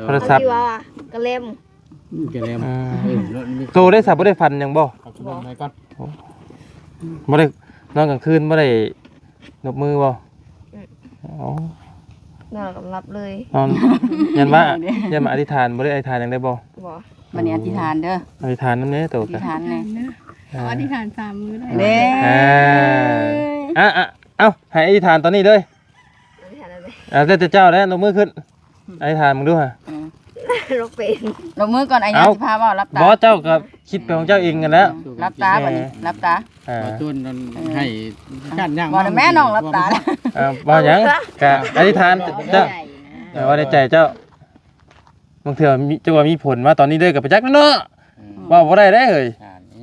Speaker 4: โทรศัพท์
Speaker 7: ว่ากระเล่ม
Speaker 3: แกเลม
Speaker 4: โตได้สับบ่ได้ฟันยังบ่
Speaker 3: เอาขนมไปก่อน
Speaker 4: บ่ได้นอนกลางคืนบ่ได้นบมือบ่อ๋อน
Speaker 7: อนกับรับเลย
Speaker 4: นอนยันว่าอธิษฐานบ่ได้อธิษฐานหยังได้บ่
Speaker 7: บ่
Speaker 2: วันนี้อธิษฐานเด้อ
Speaker 4: อธิษฐานนำแน่โต
Speaker 2: อธิ
Speaker 4: กะ
Speaker 2: ษฐานไง
Speaker 5: เอาอธิษฐาน3 มื้อได้
Speaker 2: เด้
Speaker 4: เอ้าให้อธิษฐานตอนนี้เลย
Speaker 7: ไม่ทันอะไร
Speaker 4: แล้วแต่เจ้าแล้วนบมือขึ้นอธิษฐานมึงดูฮะ
Speaker 7: เราเป็น
Speaker 2: ลงมือก่อนไอ้ยาสิพาเว้ารับตา
Speaker 4: บ่เจ้าก็คิดไปของเจ้าเองกันแล้ว
Speaker 2: รับตาบัดนี้รับตา
Speaker 3: ขอชวนให้การย่าง
Speaker 2: บ่ได้แม่น้องรับตา
Speaker 4: บ่หยังกะอธิษฐานเจ้าว่าในใจเจ้าบางเทื่อมีเจ้าว่ามีผลมาตอนนี้เด้อกับประจักษ์เนาะว่าบ่ได้เฮ้ย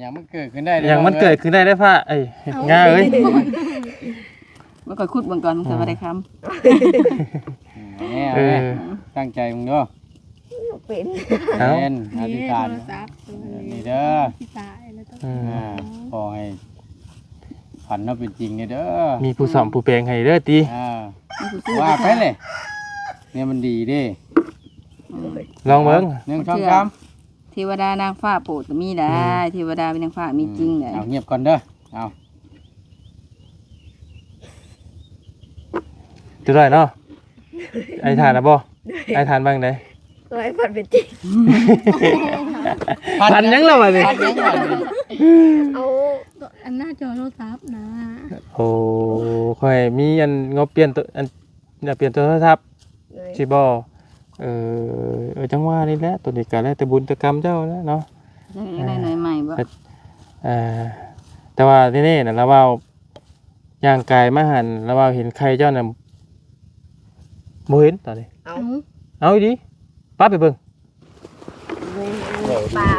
Speaker 3: อย่างมันเกิดขึ้นได้
Speaker 4: อย่างมันเกิดขึ้นได้พระเอ้ยง่าเอ้ย
Speaker 2: บ่ค่อยขุดเบิ่งก่อนมันจะบ่ได้คำ
Speaker 3: ตั้งใจมึงเด้อ
Speaker 7: เราเป็น
Speaker 4: เอ้า
Speaker 3: เป็นอธิษฐาน
Speaker 5: โทรศัพท์ตัวนี้
Speaker 3: นี่เด้อ
Speaker 5: ที่ตายแล้วต้อง
Speaker 3: ขอให้ฝันเราเป็นจริงเนี่ยเด้อ
Speaker 4: มีผู้สอนผู้แปลงให้เด้อติ
Speaker 3: ว่าไปเลยเนี่ยมันดีดิ
Speaker 4: ลองเบิ่ง
Speaker 3: 1 2 3
Speaker 2: เทวดานางฟ้าโปรดก็มีได้เทวดาเป็นนางฟ้ามีจริงได้
Speaker 3: เอาเงียบก่อนเด้อเอา
Speaker 4: จุดไรเนาะอธิษฐานนะบ่อธิษฐานบ้างได้
Speaker 7: ตัวให้ฝันเป็นจริง
Speaker 4: พันยังแล้วบัดนี้
Speaker 7: เอา
Speaker 5: อันหน้าจอโทรศัพท์นะ
Speaker 4: โอ้ค่อยมีอันงบเปลี่ยนตัวอันอยากเปลี่ยนตัวโทรศัพท์
Speaker 7: เลย
Speaker 4: สิบ่จังว่านี่แหละตัวนี้ก็แล้วแต่บุญแต่กรรมเจ้าแล้วเนาะ
Speaker 2: ได้หน่อยใหม่บ่
Speaker 4: แต่ว่าที่นี่น่ะเราว่าย่างกายมาหันเราว่าเห็นใครเจ้าน่ะบ่เห็นตอนนี้
Speaker 7: เอา
Speaker 4: เอาอีดีป้าไปเบิ่ง
Speaker 7: ปลา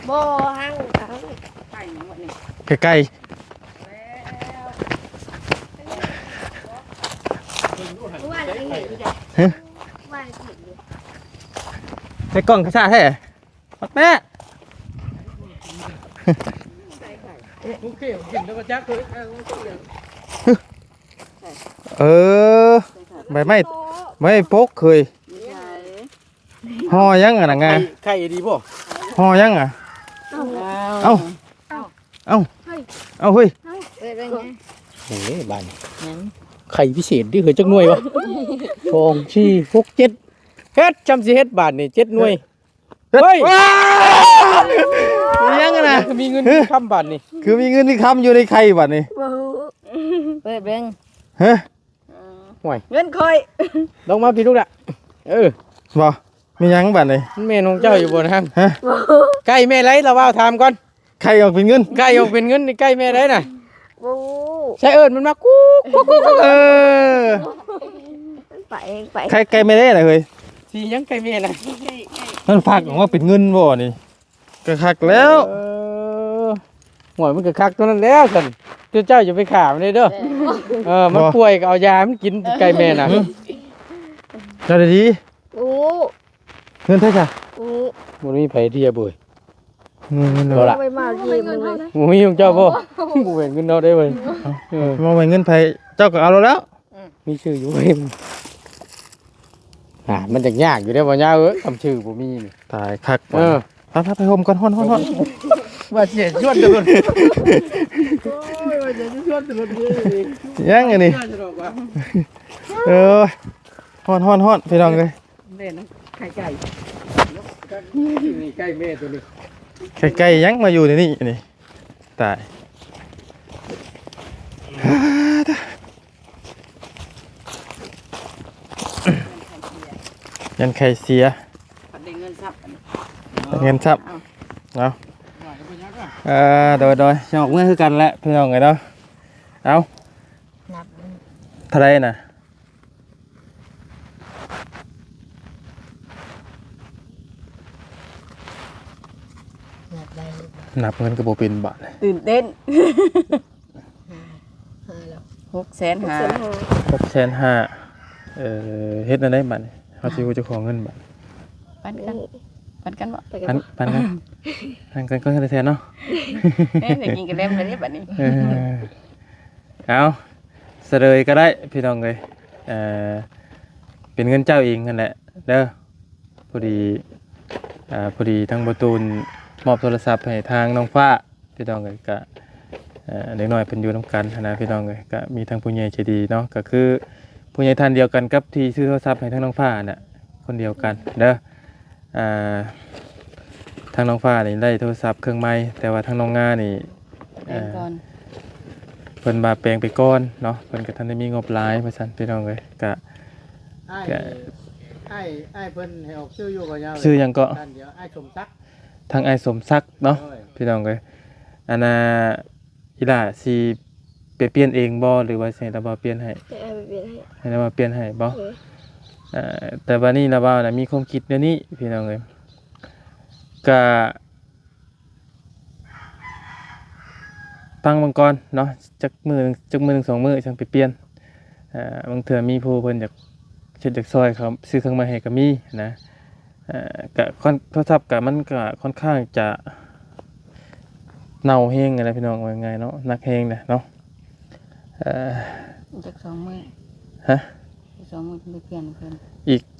Speaker 7: บ่หั่ง
Speaker 4: ใกล้
Speaker 7: ว่าอะไรเห็นอยู่จ้ะว่าอะไรเห็นอยู่
Speaker 4: ๆในกล้องกระชากแท้ปักแม่ ใบไม้ปกเคยห่อยังอ่ะนะงา
Speaker 3: ไข่ดีบ่
Speaker 4: ห่อยังอ่ะเอาเฮ้ย
Speaker 7: เอ้ยเป็นไง
Speaker 1: โอ้ยบานไข่พิเศษที่เคยจักหน่วยวะ2 4 6 7เฮ็ดจำสิเฮ็ดบาทนี่7หน่วยเฮ้ย
Speaker 4: ยังอ่ะนะ
Speaker 1: มีเงินคำบาทนี่
Speaker 4: คือมีเงินที่ค้ำอยู่ในไข่บัดนี่
Speaker 7: บ่เปิดเบิ่ง
Speaker 4: ฮะ
Speaker 7: เงินคอย
Speaker 1: ลงมาพี่ลูกละ
Speaker 4: บ่มียังบัดนี่
Speaker 1: มันแม่นของเจ้าอยู่บนห้าง
Speaker 4: ฮะ
Speaker 1: ใกล้แม่ไรเราว่าถามก่อน
Speaker 4: ไข่ออกเป็นเงิน
Speaker 1: ใกล้ออกเป็นเงินนี่ใกล้แม่ไรน่ะ
Speaker 7: บ่
Speaker 1: ใช่เอิญมันมากุ๊ก
Speaker 7: ไปเองไป
Speaker 4: ไข่ไม่ได้น่ะเฮ้ย
Speaker 1: สียังใกล้แม่น่ะ
Speaker 4: มันฝากออกมาเป็นเงินบ่นี่ก็คักแล้ว
Speaker 1: หวยมันก็คักตัวนั้นแล้วสันเจ้าอย่าไปขามันเลยเด้อมันป่วยก็เอายามันกินใกล้แม่น่ะ
Speaker 4: เจ้าได้ดี
Speaker 7: โอ้
Speaker 4: เงินเท่าจ้ะ
Speaker 7: โอ้
Speaker 1: มันมีไผที่จะบ่ย
Speaker 4: เงิน
Speaker 1: เอาล่ะ
Speaker 7: ไปมาดีมึงเลย
Speaker 1: มันมีของเจ้าบ่บ่เห็นเงินเราได้เว้ย
Speaker 4: มาไว้เงินไผเจ้าก็เอาแล้ว
Speaker 1: มีชื่ออยู่เว้ยมันจะยากอยู่ได้บ่ยาวทำชื่อบ่มีนี่
Speaker 4: ตายคักพาไปห่มก่อนฮ้อน
Speaker 1: ว่าเสียชวนตลอดว่าจะชวนตลอดเลย
Speaker 4: ยังไงนี่ฮ้อนพี่น้องเลย
Speaker 1: เล่นไข่ไก่นี่ไก่แม่ตัวนี้
Speaker 4: ไก่ยังมาอยู่ในนี่นี่ตายยันไข่เสีย
Speaker 2: ได้เงินทรัพย์
Speaker 4: เงินทรัพย์เอาโดยชอบเงินคือกันแหละพี่น้องไงเนาะเอาเท่าไรน่ะ
Speaker 1: นับเงินก็บ่เป็นบาท
Speaker 2: ตื่นเต้น
Speaker 7: แล้ว
Speaker 2: 650,000
Speaker 1: 650,000เฮ็ดอันใดบัดนี้เฮาสิฮู้เจ้าของเงินบัด
Speaker 2: ปันกันบ่
Speaker 1: ปันกันก็แท้ๆเนาะ
Speaker 2: จะกินกันเล่มเลยบัดนี้
Speaker 1: เอาเสลยก็ได้พี่น้องเลยเป็นเงินเจ้าเองนั่นแหละเด้อพอดีทางประตูนมอบโทรศัพท์ให้ทางน้องฟ้าพี่น้องเลยก็เด็กน้อยเพิ่นอยู่นำกันนะพี่น้องเลยก็มีทางผู้ใหญ่ใจดีเนาะก็คือผู้ใหญ่ท่านเดียวกันกับที่ซื้อโทรศัพท์ให้ทางน้องฟ้าน่ะคนเดียวกันเด้อทางน้องฟ้านี่ได้โทรศัพท์เครื่องใหม่แต่ว่าทางน้องงานี่
Speaker 2: แบ่งก่อน
Speaker 1: เพิ่นมาแปลงไปก่อนเนาะเพิ่นก็ทันได้มีงบหลายว่าซั่นพี่น้องเอ้ยก็
Speaker 3: ไอ้เพิ่นให้ออกชื่ออยู่บ่ยาว
Speaker 1: ชื่อหยังก็
Speaker 3: ท่านเดียวไอ้สมศักดิ์
Speaker 1: ทางไอ้สมศักดิ์เนาะพี่น้องเอ้ยอันน่ะอีหล่าสิไปเปลี่ยนเองบ่หรือว่าสิให้ตาบ่าวเปลี่ยนให้
Speaker 7: จะเอาไปเปลี่ยนให้
Speaker 1: ให้ตาบ่าวเปลี่ยนให้บ่
Speaker 7: เออ
Speaker 1: แต่บัดนี้ตาบ่าวน่ะมีความคิดเดี๋ยวนี้พี่น้องเอ้ยก็ตั้งมังกรเนาะจักมื้อหนึ่งสองมื้อจังไปเปลี่ยนบางเทื่อมีผู้เพิ่นอยากเฮ็ดจากซอยเขาซื้อเครื่องมาให้ก็มีนะก็โทรศัพท์ก็มันก็ค่อนข้างจะเน่าแห้งอะไรพี่น้องว่าไงเนาะนักแห้งนะเนาะ
Speaker 2: จัก2 มื้อ
Speaker 1: ฮะ
Speaker 2: อีก2 มื้อไปเปลี่ยนเพิ่น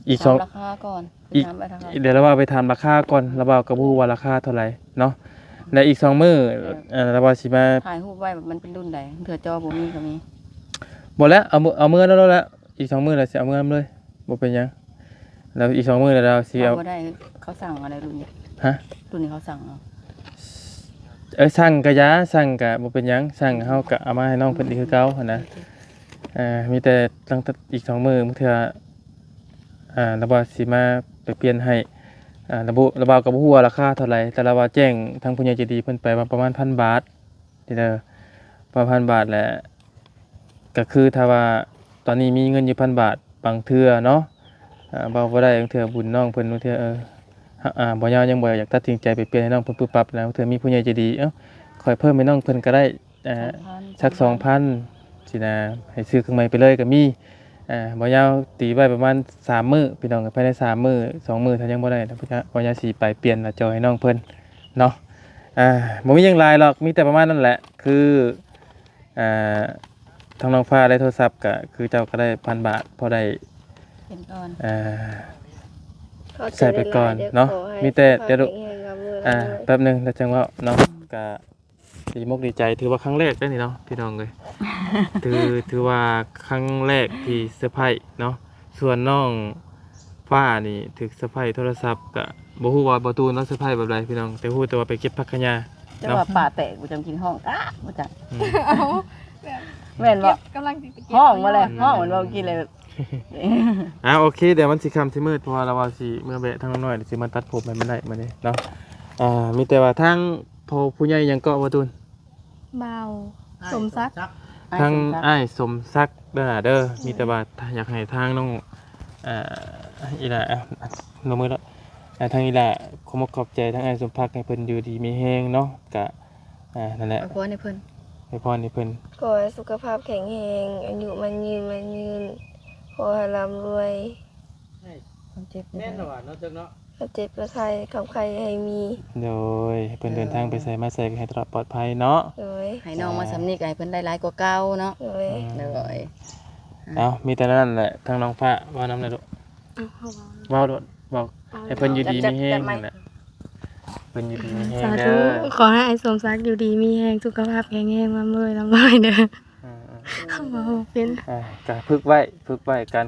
Speaker 1: อีกสอง
Speaker 2: ราคาก่อนถามราคา
Speaker 1: เดี๋ยวเราไปถามราคาก่อนเราบอกกับผู้ว่าราคาเท่าไหร่เนาะและอีก2มื้อเราบอกสิมา
Speaker 2: ถ่ายรูปไว้แบบมันเป็นรุ่นใดเผื่อจอบ่มีก็มี
Speaker 1: บ่แล้วเอามื้อแล้วอีก2มื้อแล้วสิเอามื้อเลยบ่เป็นหยังแล้วอีก2มื้อแล้วเราสิเอา
Speaker 2: บ่ได้เขาสั่งอะไรรุ่นนี้
Speaker 1: ฮะ
Speaker 2: รุ่นนี้เขาสั่งเนาะ
Speaker 1: สั่งกะยาสั่งกะบ่เป็นหยังสั่งเฮาก็เอามาให้น้องเพิ่นอีกคือเก่าหั่นนะมีแต่ตั้งแต่อีก2มื้อมื้อเทื่อระบาสิมาไปเปลี่ยนให้ระบาก็บ่ฮู้ว่าราคาเท่าไหร่แต่ระบาแจ้งทางผู้ใหญ่ใจดีเพิ่นไปว่าประมาณ 1,000 บาทนี่เด้อประมาณ 1,000 บาทแหละก็คือถ้าว่าตอนนี้มีเงินอยู่ 1,000 บาทบางเทื่อเนาะบ่ได้บางเทื่อบุญน้องเพิ่นบางเทื่อบ่ยาวยังบ่อยากตัดสินใจไปเปลี่ยนให้น้องเพิ่นปึ๊บปั๊บแล้วบางเทื่อมีผู้ใหญ่ใจดีขอเพิ่มให้น้องเพิ่นก็ได้สัก 2,000 สินะให้ซื้อเครื่องใหม่ไปเลยก็มีบ่ยาวตีไว้ประมาณ3มื้อพี่น้องภายใน3มื้อ2มื้อถ้ายังบ่ได้บ่ยาวสิไปเปลี่ยนหน้าจอให้น้องเพิ่นเนาะบ่มีหยังหลายหรอกมีแต่ประมาณนั้นแหละคือทางน้องฟ้าได้โทรศัพท์ก็คือเจ้าก็ได้ 1,000 บาทพอได้
Speaker 2: เป็นก่อน
Speaker 1: ใส่ไปก่อนเนาะมีแต่เดี๋ยวแป๊บนึงแล้วจังว่าเนาะก็ดีมกดีใจถือว่าครั้งแรกได้นี่เนาะพี่น้องเลยถือว่าครั้งแรกที่เซอร์ไพรส์เนาะส่วนน้องฟ้านี่ถึกเซอร์ไพรส์โทรศัพท์ก็บ่ฮู้ว่าประตูเนาะเซอร์ไพรส์แบบใดพี่น้องแต่ฮู้แต่ว่าไปเก็บผักขะยา
Speaker 2: แต่ว่าป่าแตกกูจำกินห้องบ่จักแม่นบ่
Speaker 5: กำลังสิไปเก็บ
Speaker 2: ห้องมาเลยห้องเหมือนบ่กินเลย
Speaker 1: โอเคเดี๋ยวมันสิค่ำสิมืดเพราะว่าเราว่าสิเมื่อแบะทางน้อยสิมาตัดผมให้มันได้มื้อนี้เนาะมีแต่ว่าทางผู้ใหญ่ยังเกาะประตู
Speaker 5: เบาสมศักดิ์
Speaker 1: ทางอ้ายสมศักดิ์เด้อมีแต่ว่าอยากให้ทางน้องอีหล่าลงมือแล้วทางอีหล่าขอบใจทางอ้ายสมภักดิ์ให้เพิ่นอยู่ดีมีแฮงเนาะก็นั่นแหละ
Speaker 2: เอาพรให้เพิ่น
Speaker 1: ให้พรให้เพิ่น
Speaker 7: ขอให้สุขภาพแข็งแรงอายุมันยืนขอให้ร่ำรวย
Speaker 2: คนเจ็บ
Speaker 3: แม่นว่าเนาะจังเนาะ
Speaker 7: เจ็บประทายคำใครให้มี
Speaker 1: โดยเพิ่นเดินทางไปไสมาไสก็ให้ตลอดปลอดภัยเนาะ
Speaker 7: โดย
Speaker 2: ให้น้องมาสำนึกให้เพิ่นได้หลายกว่าเก่าเนาะ
Speaker 7: โดย
Speaker 2: เลย
Speaker 1: มีแต่นั่นแหละทางน้องฟ้าว่านำได้ลูกเว้าโดดบอกให้เพิ่นอยู่ดีมีแฮงนั่นแหละเพิ่นอยู่ดีมีแฮง
Speaker 5: สา
Speaker 1: เด้
Speaker 5: ธุ
Speaker 1: อ
Speaker 5: ขอให้ไอ้สมศักดิ์อยู่ดีมีแรงสุขภาพแข็งแรงร่ำรวยเด้อเอาเป็น
Speaker 1: ก็ฝึกไว้การ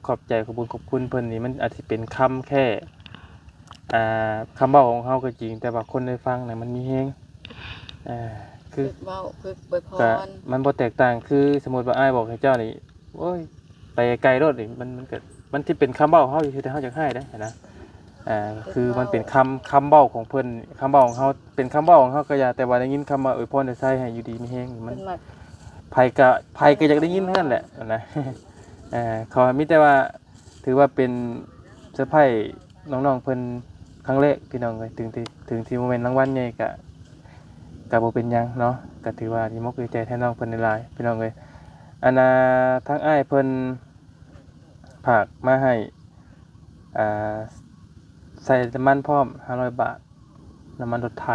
Speaker 1: ขอบใจขอบคุณเพิ่นนี่มันอาจสิเป็นคำแค่คำเว้าของเฮาก็จริงแต่ว่าคนได้ฟังน่ะมันมีแฮงคือ
Speaker 2: ฝึกเว้าฝึกอวยพ
Speaker 1: ก็
Speaker 2: ร
Speaker 1: มันบ่แตกต่างคือสมมุติว่าอ้ายบอกให้เจ้านี่โอ้ยไปไกลโลดนี่มันก็มันที่เป็นคำเว้าเฮาอยู่แต่เฮาอยากให้เด้อนะคือมันเป็นคำเว้าของเพิ่นคำเว้าของเฮาเป็นคำเว้าของเฮาก็อย่าแต่ว่าได้ยินคำว่าอวยพรได้ใส่ให้อยู่ดีมีแฮงมัน
Speaker 2: เพิ่นมัก
Speaker 1: ไผก็อยากได้ยินเท่านั้นแหละนะ เขามีแต่ว่าถือว่าเป็นเซอร์ไพรส์น้องๆเพิ่น ครั้งแรกพี่น้องเลยถึงโมเมนต์รางวัลใหญ่กะบ่เป็นหยังเนาะก็ถือว่าดีมกดีใจแทนน้องเพิ่นหลายๆพี่น้องเลยอันน่ะทางอ้ายเพิ่นฝากมาให้อ่าใส่น้ำมันพร้อม500 บาทน้ำมันรถไถ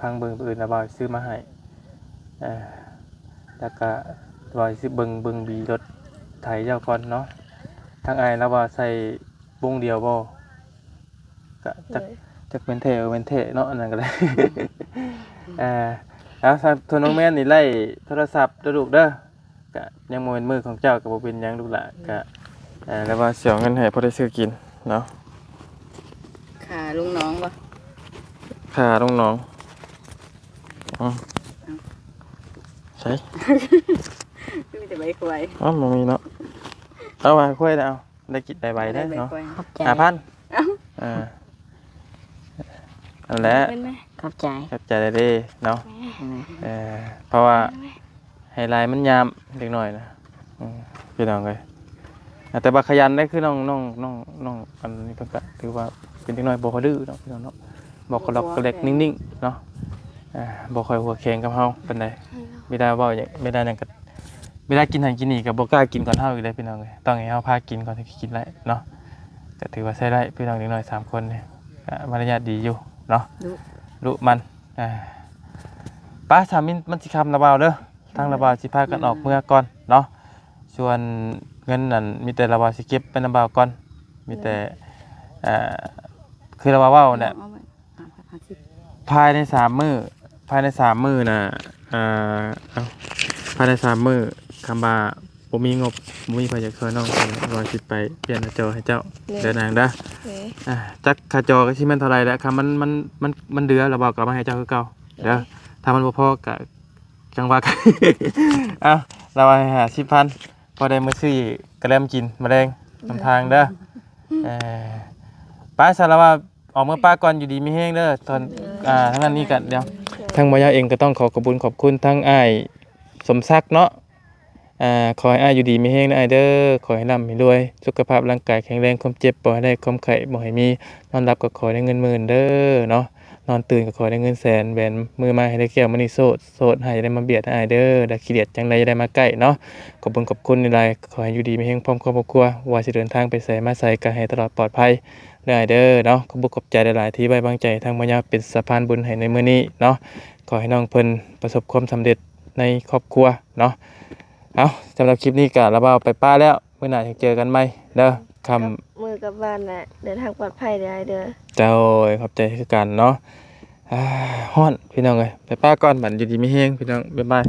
Speaker 1: พังเบิ่งอื่นนะบ่าวซื้อมาให้แล้วก็บ่าวสิเบิ่งบีรถไถเจ้าก่อนเนาะทางอ้ายแล้วว่าใส่วงเดียวบ่ก็จักเป็นเท่เนาะอันนั้นก็ได้ แล้วส่วนน้องแม่นนี่ไล่โทรศัพท์เด้อลูกเด้อก็ยังบ่เป็นมือของเจ้าก็บ่เป็นหยังลูกหล่ะก็แล้วว่าสิเอาเงินให้พอได้ซื้อกินเนาะ
Speaker 2: ค่ะลุงน้องบ่
Speaker 1: ค่าน้องใช่
Speaker 2: มีแต่ใบควาย
Speaker 1: อ๋อบ่มีเนาะเอามาคุยได้เอาได้กินได้ใบได้เนาะ 5,000นั่นแหละ
Speaker 2: ขอบใจ
Speaker 1: เข้าใจได้เด้เนาะเพราะว่าไฮไลท์มันยามเล็กน้อยนะพี่น้องเลยแต่บักขยันได้คือน้องอันนี้เพิ่นก็ถือว่าเป็นเด็กน้อยบ่ค่อยดื้อเนาะพี่น้องเนาะบ่ค่อยล็อกก็เล็กนิ่งๆเนาะบ่ค่อยหัวแข็งกับเฮาปานใดไม่ได้เว้าหยังไม่ได้หยังก็ไม่ได้กินหันกินนี่ก็บ่กล้ากินก่อนเฮาอีกเลยพี่น้องเอ้ยต้องให้เฮาพากินก่อนถึงกินได้เนาะก็ถือว่าใช้ได้พี่น้องเด็กน้อย3คนนี่ก็มารยาทดีอยู่เนาะดุมันป้าสามินมันสิคำระบาวเด้อทางระบาวสิพากันออกเมื่อก่อนเนาะส่วนเงินนั่นมีแต่ระบาวสิเก็บเป็นระบาวก่อนมีแต่คือระบาวเว้าเนี่ยภายใน3 มื้อน่ะภายใน3 มื้อคำว่าบ่มีงบบ่มีไผจะช่วยน้องว่าสิไปเปลี่ยนหน้าจอให้เจ้าเด้อนางเด้อจักค่าจอก็สิแม่นเท่าไหร่แล้วคำมันเดือระบาวก็มาให้เจ้าคือเก่าเด้อถ้ามันบ่พอก็จังว่ากัน เราให้50,000พอได้มาซื้อกระแลมกินแมลงนำทางเด้อป้าสารว่าออกเมื่อป้าก่อนอยู่ดีมีแห้งเด้อตอนทั้งนั้นนี้กันเดี๋ยวทางบ่ยาวเองก็ต้องขอบคุณทั้งอ้ายสมศักดิ์เนาะขอให้อ้ายอยู่ดีมีแห้งนะอ้ายเด้อขอให้ร่ำให้รวยสุขภาพร่างกายแข็งแรงความเจ็บบ่ให้ได้ความไข้บ่ให้มีนอนหลับก็ขอได้เงินหมื่นเด้อเนาะนอนตื่นก็ขอได้เงินแสนแบนมือมาให้ได้แก้วมณีโสดให้ได้มาเบียดอ้ายเด้อได้ขี้เดียดจังได๋ได้มาใกล้เนาะขอบคุณในหลายขอให้อยู่ดีมีแห้งพร้อมครอบครัวว่าสิเดินทางไปไสมาไสก็ให้ตลอดปลอดภัยได้เด้อเนาะขอบใจหลายๆที่ไว้วางใจทางบ่ยาวเป็นสะพานบุญให้ในมื้อนี้เนาะขอให้น้องเพิ่นประสบความสำเร็จในครอบครัวเนาะเอาสำหรับคลิปนี้ก็ระบาวไปป้าแล้วมื้อหน้าจะเจอกันใหม่เด้อคำ
Speaker 7: มือกับบ้านน่ะเดินทางปลอดภัยได้เด้อ
Speaker 1: เจ้าขอบใจคือกันเนาะฮ้อนพี่น้องเอ้ยไปป้าก่อนบัดอยู่ดีมีแฮงพี่น้องบ๊ายบาย